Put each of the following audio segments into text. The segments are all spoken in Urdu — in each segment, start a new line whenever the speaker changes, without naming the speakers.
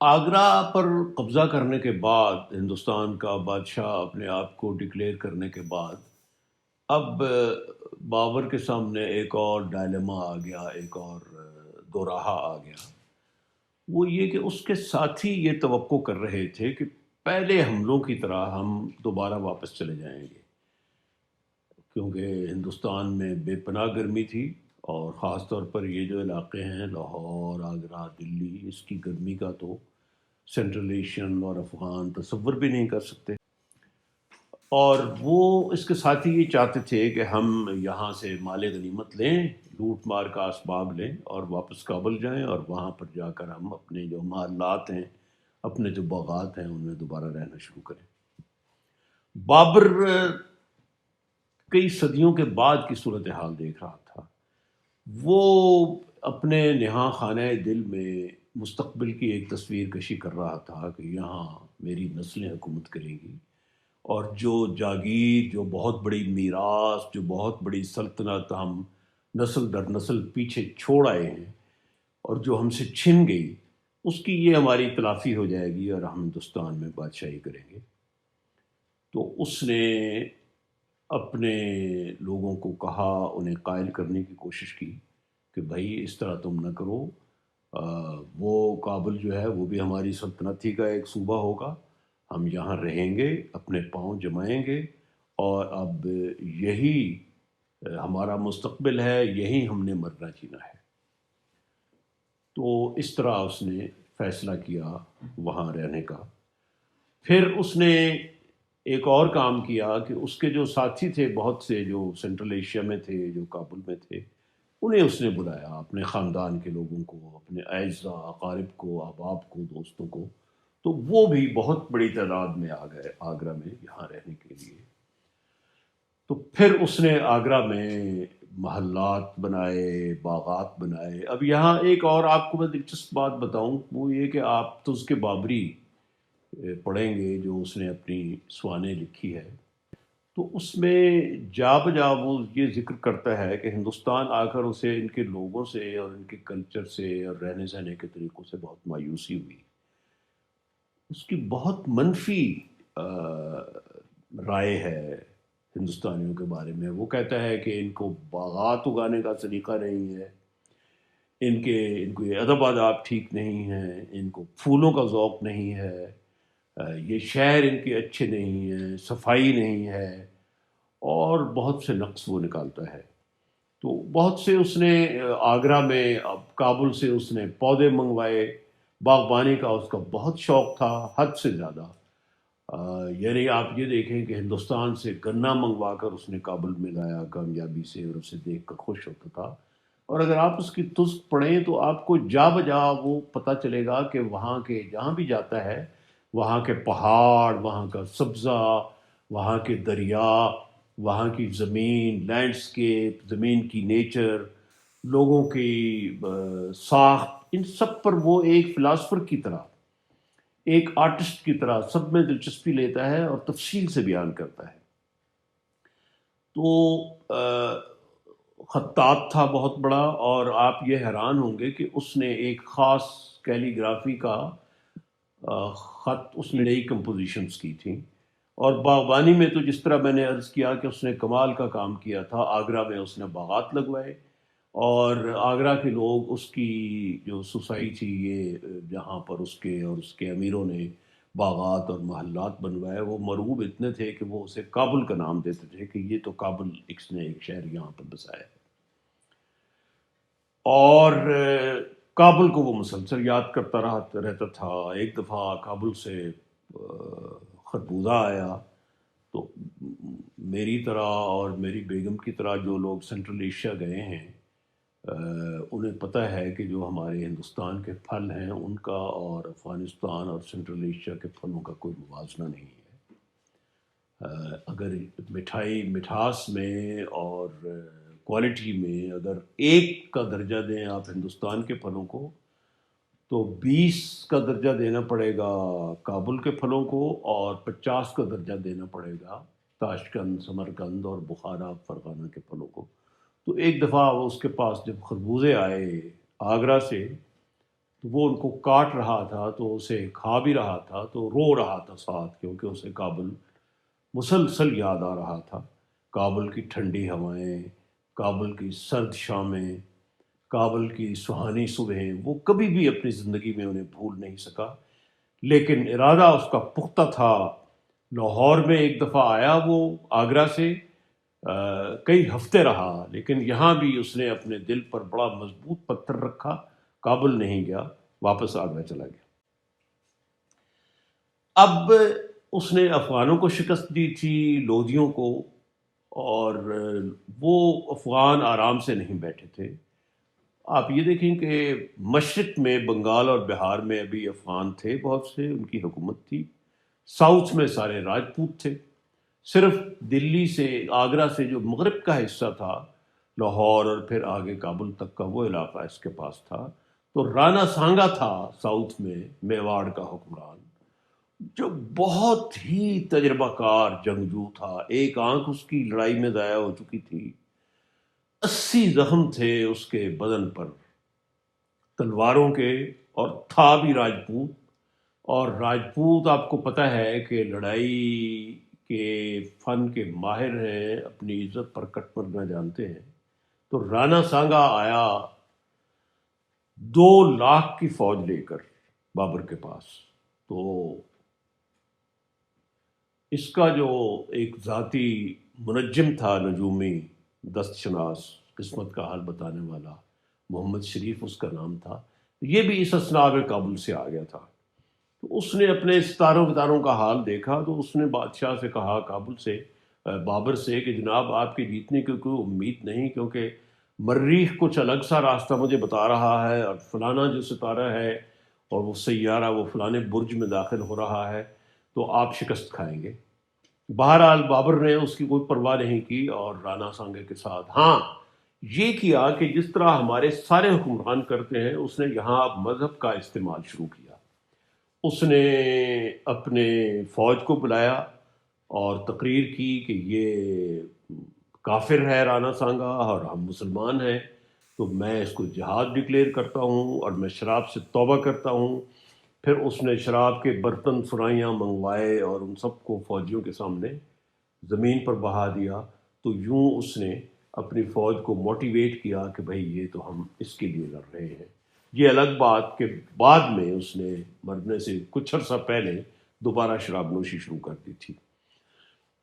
آگرہ پر قبضہ کرنے کے بعد، ہندوستان کا بادشاہ اپنے آپ کو ڈکلیئر کرنے کے بعد، اب بابر کے سامنے ایک اور ڈائلما آ گیا، ایک اور دو راہا آ گیا۔ وہ یہ کہ اس کے ساتھی یہ توقع کر رہے تھے کہ پہلے حملوں کی طرح ہم دوبارہ واپس چلے جائیں گے، کیونکہ ہندوستان میں بے پناہ گرمی تھی، اور خاص طور پر یہ جو علاقے ہیں لاہور، آگرہ، دلی، اس کی گرمی کا تو سینٹرل ایشین اور افغان تصور بھی نہیں کر سکتے۔ اور وہ اس کے ساتھ ہی یہ چاہتے تھے کہ ہم یہاں سے مال غنیمت لیں، لوٹ مار کا اسباب لیں اور واپس کابل جائیں، اور وہاں پر جا کر ہم اپنے جو محلات ہیں، اپنے جو باغات ہیں، ان میں دوبارہ رہنا شروع کریں۔ بابر کئی صدیوں کے بعد کی صورتحال دیکھ رہا تھا۔ وہ اپنے نہاں خانہ دل میں مستقبل کی ایک تصویر کشی کر رہا تھا کہ یہاں میری نسلیں حکومت کریں گی، اور جو جاگیر، جو بہت بڑی میراث، جو بہت بڑی سلطنت ہم نسل در نسل پیچھے چھوڑ آئے ہیں اور جو ہم سے چھن گئی، اس کی یہ ہماری تلافی ہو جائے گی اور ہم ہندوستان میں بادشاہی کریں گے۔ تو اس نے اپنے لوگوں کو کہا، انہیں قائل کرنے کی کوشش کی کہ بھائی اس طرح تم نہ کرو، وہ کابل جو ہے وہ بھی ہماری سلطنت ہی کا ایک صوبہ ہوگا، ہم یہاں رہیں گے، اپنے پاؤں جمائیں گے، اور اب یہی ہمارا مستقبل ہے، یہی ہم نے مرنا جینا ہے۔ تو اس طرح اس نے فیصلہ کیا وہاں رہنے کا۔ پھر اس نے ایک اور کام کیا کہ اس کے جو ساتھی تھے بہت سے، جو سینٹرل ایشیا میں تھے، جو کابل میں تھے، انہیں اس نے بلایا، اپنے خاندان کے لوگوں کو، اپنے اعزاء اقارب کو، احباب کو، دوستوں کو۔ تو وہ بھی بہت بڑی تعداد میں آ گئے آگرہ میں یہاں رہنے کے لیے۔ تو پھر اس نے آگرہ میں محلات بنائے، باغات بنائے۔ اب یہاں ایک اور آپ کو میں دلچسپ بات بتاؤں، وہ یہ کہ آپ تزک بابری پڑھیں گے جو اس نے اپنی سوانح لکھی ہے، تو اس میں جا بجا وہ یہ ذکر کرتا ہے کہ ہندوستان آ کر اسے ان کے لوگوں سے اور ان کے کلچر سے اور رہنے سہنے کے طریقوں سے بہت مایوسی ہوئی۔ اس کی بہت منفی آ، رائے ہے ہندوستانیوں کے بارے میں۔ وہ کہتا ہے کہ ان کو باغات اگانے کا سلیقہ نہیں ہے، ان کو یہ ادب آداب ٹھیک نہیں ہیں، ان کو پھولوں کا ذوق نہیں ہے، یہ شہر ان کے اچھے نہیں ہیں، صفائی نہیں ہے، اور بہت سے نقص وہ نکالتا ہے۔ تو بہت سے اس نے آگرہ میں، اب کابل سے اس نے پودے منگوائے، باغبانی کا اس کا بہت شوق تھا، حد سے زیادہ۔ یعنی آپ یہ دیکھیں کہ ہندوستان سے گنا منگوا کر اس نے کابل میں لایا کامیابی سے، اور اسے دیکھ کر خوش ہوتا تھا۔ اور اگر آپ اس کی تزک پڑھیں تو آپ کو جا بجا وہ پتہ چلے گا کہ وہاں کے جہاں بھی جاتا ہے، وہاں کے پہاڑ، وہاں کا سبزہ، وہاں کے دریا، وہاں کی زمین، لینڈسکیپ، زمین کی نیچر، لوگوں کی ساخت، ان سب پر وہ ایک فلاسفر کی طرح، ایک آرٹسٹ کی طرح سب میں دلچسپی لیتا ہے اور تفصیل سے بیان کرتا ہے۔ تو خطاط تھا بہت بڑا، اور آپ یہ حیران ہوں گے کہ اس نے ایک خاص کیلی گرافی کا خط، اس نے نئی کمپوزیشنز کی تھیں۔ اور باغبانی میں تو جس طرح میں نے عرض کیا کہ اس نے کمال کا کام کیا تھا، آگرہ میں اس نے باغات لگوائے، اور آگرہ کے لوگ، اس کی جو سوسائٹی، یہ جہاں پر اس کے اور اس کے امیروں نے باغات اور محلات بنوائے، وہ مرعوب اتنے تھے کہ وہ اسے کابل کا نام دیتے تھے کہ یہ تو کابل ایک نے ایک شہر یہاں پر بسایا ہے۔ اور کابل کو وہ مسلسل یاد کرتا رہتا تھا۔ ایک دفعہ کابل سے خربوزہ آیا، تو میری طرح اور میری بیگم کی طرح جو لوگ سینٹرل ایشیا گئے ہیں، انہیں پتہ ہے کہ جو ہمارے ہندوستان کے پھل ہیں ان کا اور افغانستان اور سینٹرل ایشیا کے پھلوں کا کوئی موازنہ نہیں ہے۔ اگر مٹھائی، مٹھاس میں اور کوالٹی میں اگر ایک کا درجہ دیں آپ ہندوستان کے پھلوں کو، تو 20 کا درجہ دینا پڑے گا کابل کے پھلوں کو، اور 50 کا درجہ دینا پڑے گا تاشقند، سمرقند اور بخارا، فرغانہ کے پھلوں کو۔ تو ایک دفعہ وہ اس کے پاس جب خربوزے آئے آگرہ سے، تو وہ ان کو کاٹ رہا تھا، تو اسے کھا بھی رہا تھا، تو رو رہا تھا ساتھ، کیونکہ اسے کابل مسلسل یاد آ رہا تھا۔ کابل کی ٹھنڈی ہوائیں، کابل کی سرد شامیں، کابل کی سہانی صبحیں، وہ کبھی بھی اپنی زندگی میں انہیں بھول نہیں سکا۔ لیکن ارادہ اس کا پختہ تھا۔ لاہور میں ایک دفعہ آیا وہ آگرہ سے، کئی ہفتے رہا، لیکن یہاں بھی اس نے اپنے دل پر بڑا مضبوط پتھر رکھا، کابل نہیں گیا، واپس آگرہ چلا گیا۔ اب اس نے افغانوں کو شکست دی تھی، لودھیوں کو، اور وہ افغان آرام سے نہیں بیٹھے تھے۔ آپ یہ دیکھیں کہ مشرق میں بنگال اور بہار میں ابھی افغان تھے بہت سے، ان کی حکومت تھی۔ ساؤتھ میں سارے راجپوت تھے۔ صرف دلی سے، آگرہ سے جو مغرب کا حصہ تھا، لاہور اور پھر آگے کابل تک کا وہ علاقہ اس کے پاس تھا۔ تو رانا سانگا تھا ساؤتھ میں، میواڑ کا حکمران، جو بہت ہی تجربہ کار جنگجو تھا۔ ایک آنکھ اس کی لڑائی میں ضائع ہو چکی تھی، 80 زخم تھے اس کے بدن پر تلواروں کے، اور تھا بھی راجپوت۔ اور راجپوت آپ کو پتہ ہے کہ لڑائی کے فن کے ماہر ہیں، اپنی عزت پر کٹ مرنا جانتے ہیں۔ تو رانا سانگا آیا 2 لاکھ کی فوج لے کر بابر کے پاس۔ تو اس کا جو ایک ذاتی منجم تھا، نجومی، دست شناس، قسمت کا حال بتانے والا، محمد شریف اس کا نام تھا، یہ بھی اس اثناء میں کابل سے آ گیا تھا۔ تو اس نے اپنے ستاروں کا حال دیکھا، تو اس نے بادشاہ سے کہا، کابل سے، بابر سے، کہ جناب آپ کے جیتنے کی کوئی امید نہیں، کیونکہ مریخ کچھ الگ سا راستہ مجھے بتا رہا ہے، اور فلانا جو ستارہ ہے اور وہ سیارہ وہ فلانے برج میں داخل ہو رہا ہے، تو آپ شکست کھائیں گے۔ بہرحال بابر نے اس کی کوئی پرواہ نہیں کی، اور رانا سانگے کے ساتھ ہاں یہ کیا کہ جس طرح ہمارے سارے حکمران کرتے ہیں، اس نے یہاں اب مذہب کا استعمال شروع کیا۔ اس نے اپنے فوج کو بلایا اور تقریر کی کہ یہ کافر ہے رانا سانگا، اور ہم مسلمان ہیں، تو میں اس کو جہاد ڈکلیئر کرتا ہوں، اور میں شراب سے توبہ کرتا ہوں۔ پھر اس نے شراب کے برتن سرائیاں منگوائے اور ان سب کو فوجیوں کے سامنے زمین پر بہا دیا۔ تو یوں اس نے اپنی فوج کو موٹیویٹ کیا کہ بھئی یہ تو ہم اس کے لیے لڑ رہے ہیں۔ یہ الگ بات کہ بعد میں اس نے مرنے سے کچھ عرصہ پہلے دوبارہ شراب نوشی شروع کر دی تھی۔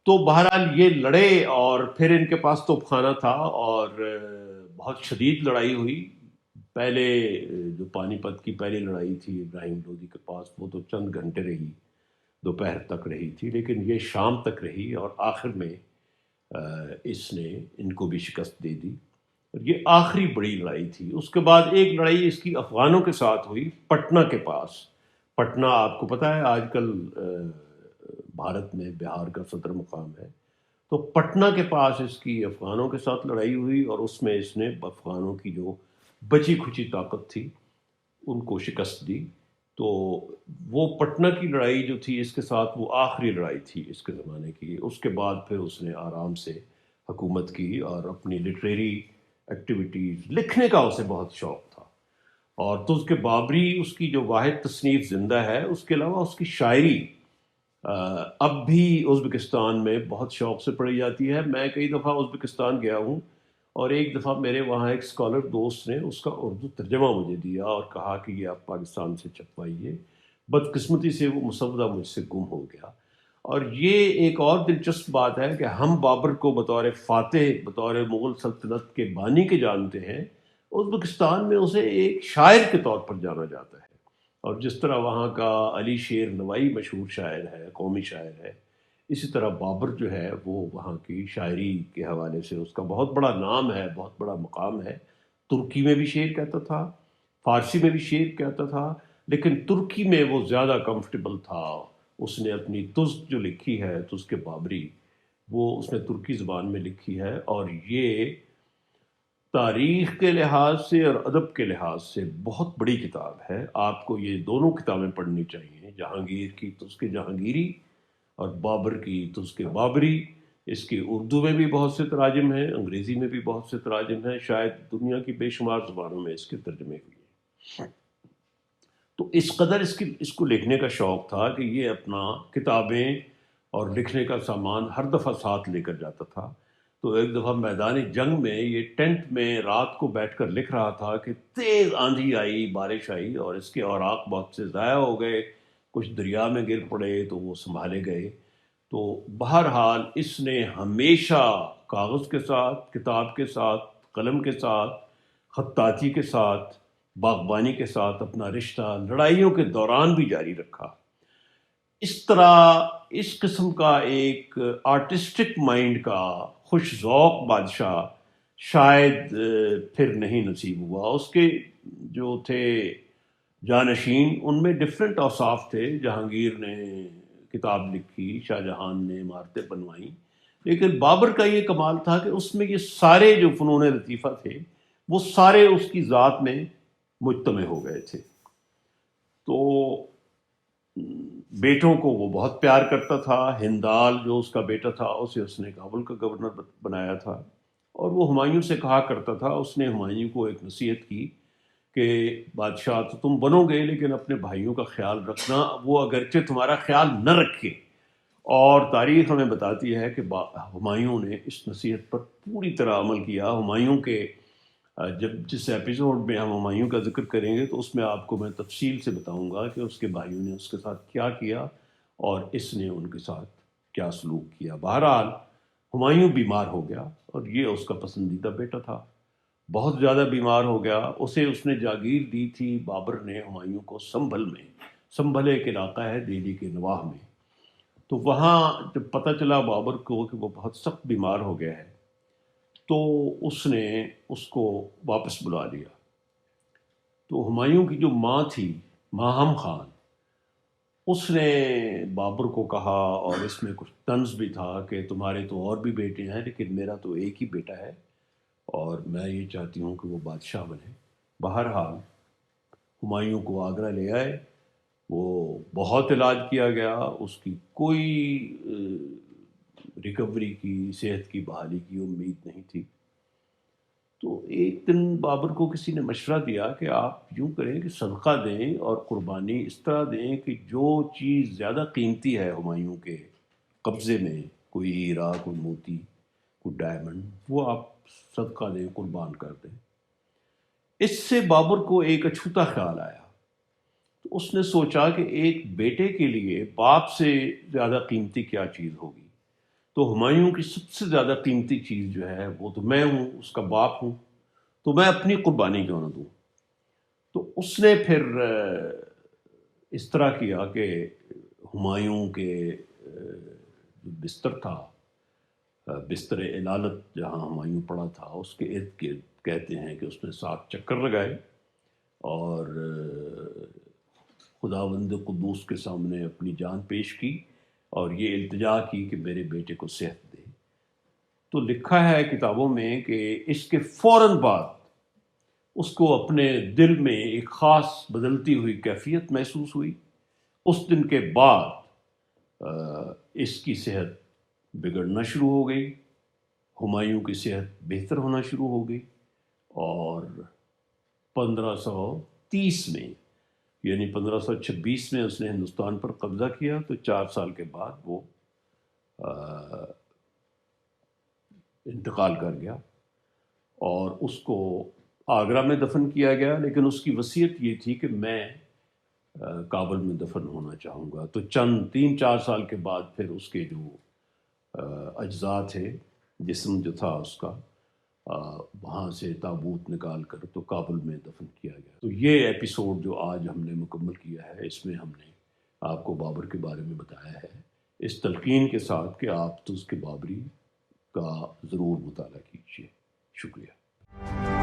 تو بہرحال یہ لڑے، اور پھر ان کے پاس توپ خانہ تھا، اور بہت شدید لڑائی ہوئی۔ پہلے جو پانی پت کی پہلی لڑائی تھی ابراہیم لودھی کے پاس، وہ تو چند گھنٹے رہی، دوپہر تک رہی تھی، لیکن یہ شام تک رہی، اور آخر میں اس نے ان کو بھی شکست دے دی۔ اور یہ آخری بڑی لڑائی تھی۔ اس کے بعد ایک لڑائی اس کی افغانوں کے ساتھ ہوئی، پٹنہ کے پاس۔ پٹنہ آپ کو پتہ ہے آج کل بھارت میں بہار کا صدر مقام ہے۔ تو پٹنہ کے پاس اس کی افغانوں کے ساتھ لڑائی ہوئی، اور اس میں اس نے افغانوں کی جو بچی کھچی طاقت تھی ان کو شکست دی۔ تو وہ پٹنہ کی لڑائی جو تھی اس کے ساتھ، وہ آخری لڑائی تھی اس کے زمانے کی۔ اس کے بعد پھر اس نے آرام سے حکومت کی، اور اپنی لٹریری ایکٹیویٹیز، لکھنے کا اسے بہت شوق تھا۔ اور تو اس کے بابری، اس کی جو واحد تصنیف زندہ ہے، اس کے علاوہ اس کی شاعری اب بھی ازبکستان میں بہت شوق سے پڑھی جاتی ہے۔ میں کئی دفعہ ازبکستان گیا ہوں، اور ایک دفعہ میرے وہاں ایک اسکالر دوست نے اس کا اردو ترجمہ مجھے دیا اور کہا کہ یہ آپ پاکستان سے چھپوائیے۔ بدقسمتی سے وہ مسودہ مجھ سے گم ہو گیا۔ اور یہ ایک اور دلچسپ بات ہے کہ ہم بابر کو بطور فاتح، بطور مغل سلطنت کے بانی کے جانتے ہیں، ازبکستان میں اسے ایک شاعر کے طور پر جانا جاتا ہے۔ اور جس طرح وہاں کا علی شیر نوائی مشہور شاعر ہے، قومی شاعر ہے، اسی طرح بابر جو ہے وہ وہاں کی شاعری کے حوالے سے اس کا بہت بڑا نام ہے، بہت بڑا مقام ہے۔ ترکی میں بھی شعر کہتا تھا، فارسی میں بھی شعر کہتا تھا، لیکن ترکی میں وہ زیادہ کمفرٹیبل تھا۔ اس نے اپنی تزک جو لکھی ہے، تزک بابری، وہ اس نے ترکی زبان میں لکھی ہے، اور یہ تاریخ کے لحاظ سے اور ادب کے لحاظ سے بہت بڑی کتاب ہے۔ آپ کو یہ دونوں کتابیں پڑھنی چاہیے، جہانگیر کی تزک جہانگیری اور بابر کی تزک بابری۔ اس کی اردو میں بھی بہت سے تراجم ہیں، انگریزی میں بھی بہت سے تراجم ہیں، شاید دنیا کی بے شمار زبانوں میں اس کے ترجمے ہوئے ہیں۔ تو اس قدر اس کو لکھنے کا شوق تھا کہ یہ اپنا کتابیں اور لکھنے کا سامان ہر دفعہ ساتھ لے کر جاتا تھا۔ تو ایک دفعہ میدان جنگ میں یہ ٹینٹ میں رات کو بیٹھ کر لکھ رہا تھا کہ تیز آندھی آئی، بارش آئی، اور اس کے اوراق بہت سے ضائع ہو گئے، کچھ دریا میں گر پڑے تو وہ سنبھالے گئے۔ تو بہرحال اس نے ہمیشہ کاغذ کے ساتھ، کتاب کے ساتھ، قلم کے ساتھ، خطاطی کے ساتھ، باغبانی کے ساتھ اپنا رشتہ لڑائیوں کے دوران بھی جاری رکھا۔ اس طرح اس قسم کا ایک آرٹسٹک مائنڈ کا خوش ذوق بادشاہ شاید پھر نہیں نصیب ہوا۔ اس کے جو تھے جانشین، ان میں ڈفرینٹ اوصاف تھے۔ جہانگیر نے کتاب لکھی، شاہ جہان نے عمارتیں بنوائیں، لیکن بابر کا یہ کمال تھا کہ اس میں یہ سارے جو فنون لطیفہ تھے وہ سارے اس کی ذات میں مجتمع ہو گئے تھے۔ تو بیٹوں کو وہ بہت پیار کرتا تھا۔ ہندال جو اس کا بیٹا تھا، اسے اس نے کابل کا گورنر بنایا تھا، اور وہ ہمایوں سے کہا کرتا تھا، اس نے ہمایوں کو ایک نصیحت کی کہ بادشاہ تو تم بنو گے لیکن اپنے بھائیوں کا خیال رکھنا، وہ اگرچہ تمہارا خیال نہ رکھے۔ اور تاریخ ہمیں بتاتی ہے کہ ہمایوں نے اس نصیحت پر پوری طرح عمل کیا۔ ہمایوں کے جب جس ایپیسوڈ میں ہم ہمایوں کا ذکر کریں گے تو اس میں آپ کو میں تفصیل سے بتاؤں گا کہ اس کے بھائیوں نے اس کے ساتھ کیا کیا اور اس نے ان کے ساتھ کیا سلوک کیا۔ بہرحال ہمایوں بیمار ہو گیا، اور یہ اس کا پسندیدہ بیٹا تھا، بہت زیادہ بیمار ہو گیا۔ اس نے جاگیر دی تھی بابر نے ہمایوں کو سنبھل میں، سنبھل ایک علاقہ ہے دہلی کے نواح میں۔ تو وہاں جب پتہ چلا بابر کو کہ وہ بہت سخت بیمار ہو گیا ہے، تو اس نے اس کو واپس بلا لیا۔ تو ہمایوں کی جو ماں تھی، ماہم خان، اس نے بابر کو کہا، اور اس میں کچھ طنز بھی تھا کہ تمہارے تو اور بھی بیٹے ہیں لیکن میرا تو ایک ہی بیٹا ہے، اور میں یہ چاہتی ہوں کہ وہ بادشاہ بنے۔ بہرحال ہمایوں کو آگرہ لے آئے، وہ بہت علاج کیا گیا، اس کی کوئی ریکوری کی، صحت کی بحالی کی امید نہیں تھی۔ تو ایک دن بابر کو کسی نے مشورہ دیا کہ آپ یوں کریں کہ صدقہ دیں اور قربانی اس طرح دیں کہ جو چیز زیادہ قیمتی ہے ہمایوں کے قبضے میں، کوئی ہیرا، کوئی موتی، کوئی ڈائمنڈ، وہ آپ صدقہ دیں، قربان کر دیں۔ اس سے بابر کو ایک اچھوتا خیال آیا۔ تو اس نے سوچا کہ ایک بیٹے کے لیے باپ سے زیادہ قیمتی کیا چیز ہوگی؟ تو ہمایوں کی سب سے زیادہ قیمتی چیز جو ہے وہ تو میں ہوں، اس کا باپ ہوں، تو میں اپنی قربانی کیوں نہ دوں؟ تو اس نے پھر اس طرح کیا کہ ہمایوں کے جو بستر تھا، بستر علالت جہاں ہمایوں پڑا تھا، اس کے ارد گرد کہتے ہیں کہ اس نے 7 چکر لگائے، اور خداوند قدوس کے سامنے اپنی جان پیش کی، اور یہ التجا کی کہ میرے بیٹے کو صحت دے۔ تو لکھا ہے کتابوں میں کہ اس کے فوراً بعد اس کو اپنے دل میں ایک خاص بدلتی ہوئی کیفیت محسوس ہوئی۔ اس دن کے بعد اس کی صحت بگڑنا شروع ہو گئی، ہمایوں کی صحت بہتر ہونا شروع ہو گئی، اور 1530 میں، یعنی 1526 میں اس نے ہندوستان پر قبضہ کیا۔ تو 4 سال کے بعد وہ انتقال کر گیا، اور اس کو آگرہ میں دفن کیا گیا، لیکن اس کی وصیت یہ تھی کہ میں کابل میں دفن ہونا چاہوں گا۔ تو 3-4 سال کے بعد پھر اس کے جو اجزاء تھے، جسم جو تھا اس کا، وہاں سے تابوت نکال کر تو کابل میں دفن کیا گیا۔ تو یہ ایپیسوڈ جو آج ہم نے مکمل کیا ہے، اس میں ہم نے آپ کو بابر کے بارے میں بتایا ہے، اس تلقین کے ساتھ کہ آپ تذکرہ بابری کا ضرور مطالعہ کیجیے۔ شکریہ۔